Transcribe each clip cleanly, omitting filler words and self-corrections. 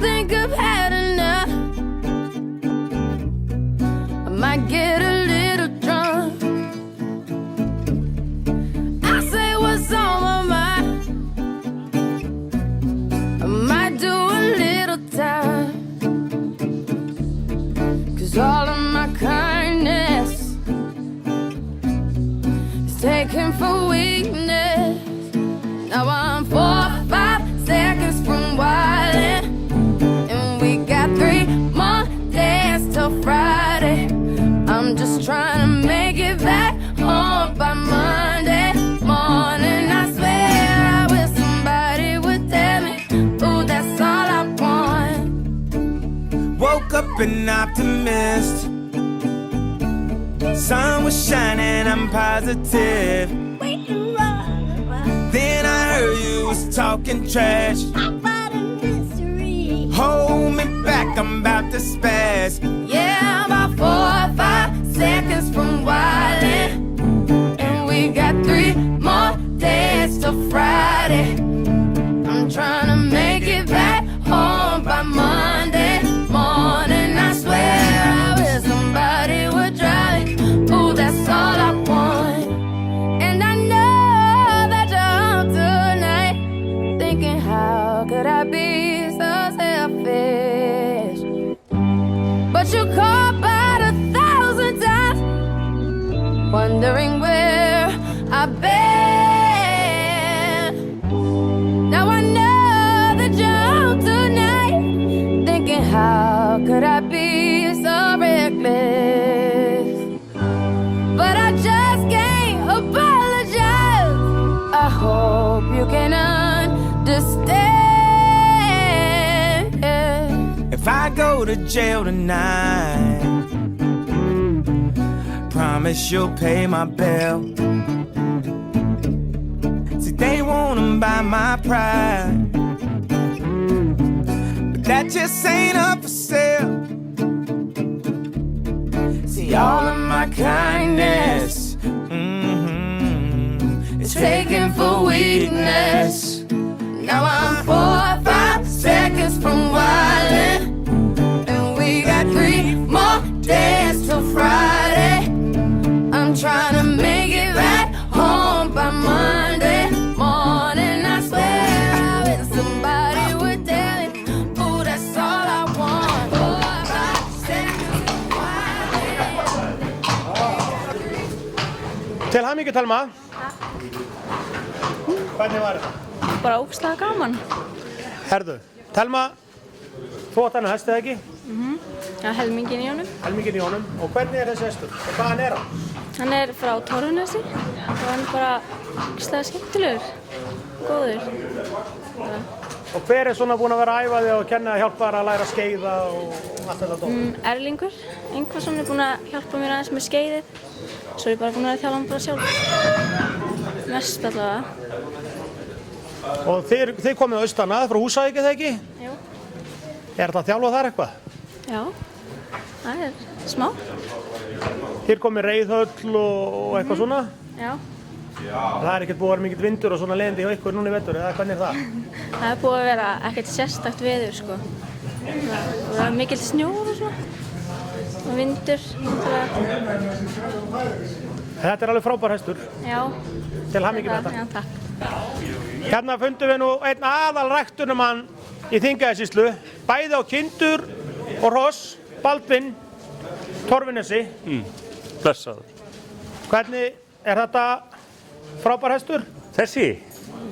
think I've had enough. I might get a little drunk. I say what's on my mind. I might do a little time. 'Cause all of my kindness is taken for weakness. Now I'm 4 or 5 seconds from wildin', and we got 3 more days till Friday. I'm just trying to make it back home by Monday morning. I swear I wish somebody would tell me, ooh, that's all I want. Woke up an optimist. Sun was shining, I'm positive. Then I heard you was talking trash. Hold me back, I'm about to spaz. Yeah, about 4 or 5 seconds from wildin', and we got 3 more days till Friday. I'm trying to make it back home by Monday morning. I swear I wish somebody would drive me. Ooh, that's all I want. And I know that you're up tonight, thinking how could I be so selfish? But you called about 1,000 times, wondering where I've been. Now I know that you're out tonight, thinking how could I be so reckless? But I just can't apologize. I hope you can understand. If I go to jail tonight, promise you'll pay my bill. See, they wanna buy my pride, but that just ain't up for sale. See, all of my kindness is taken for weakness. Now I'm 4 or 5 seconds from wildin', and we got 3 more days till Friday. I'm trying to make it back home by Monday morning. I swear I wish somebody would tell me, ooh, that's all I want. 4 or 5 seconds from wildin'. Til hamingju, Telma. Hvernig var þetta? Bara ógeðslega gaman. Herðu, Telma, þú átt hennar hestið ekki? Já, helminginn í honum. Helminginn í honum. Og hvernig er þessi hestur? Og hvaðan er hann? Hann er frá Torfunesi og hann er bara ógeðslega skemmtilegur, góður. Og hver er svona búinn að vera að æfa þig og kenna að hjálpa þér að læra að skeiða og allt þetta dót? Erlingur Ingvarsson er búinn að hjálpa mér aðeins með skeiðið. Svo er ég bara búinn að þjálfa hann bara sjálf. Mest allavega. Og þið komið á austan að frá Húsavík, eða ekki? Jú. Er þetta að þjálfa þar eitthvað? Já, það er smá. Hér komið reiðhöll og eitthvað svona? Já. Það er ekkert búið að vera mikill vindur og svona leiðindi hjá ykkur núna í vetur, eða hvernig er það? Það er búið að vera ekkert sérstakt veður, sko. Það er mikill snjór og svona. Og vindur. Þetta er alveg frábær hestur. Já. Til hamingju með þetta. Já, takk. Hérna fundum við nú einn aðalræktunarmann í Þingeyjarsýslu, bæði á kindur og hross, Baldvin Torfunesi. Blessaður. Hvernig er þetta frábær hestur? Þessi?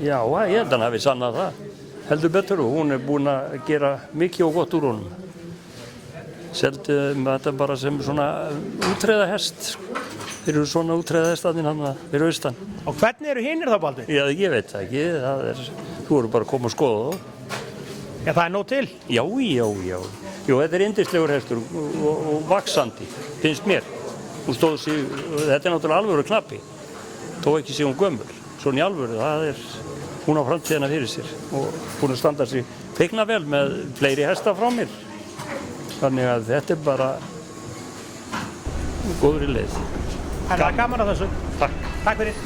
Já, ég held að hann hafi sannað það. Heldur betur og hún er búin að gera mikið og gott úr honum. Seldum þetta bara sem svona útreiða hest. Þeir eru svona útreiða hestarnir hann fyrir austan. Og hvernig eru hinir þá, Baldvin? Já, ég veit það ekki. Þú eru bara að koma og skoða þá. Já, það er nóg til? Já. Jú, þetta er yndislegur hestur og vaxandi, finnst mér. Hún stóð sig, þetta er náttúrulega alvöru knappi. Þó ekki sé hún gömul. Svona í alvöru, hún á framtíðina fyrir sér og búin að standa sig feikna vel með fleiri hesta frá mér. Þannig að þetta er bara góður í leið. Það er gaman að þessu. Takk. Takk fyrir.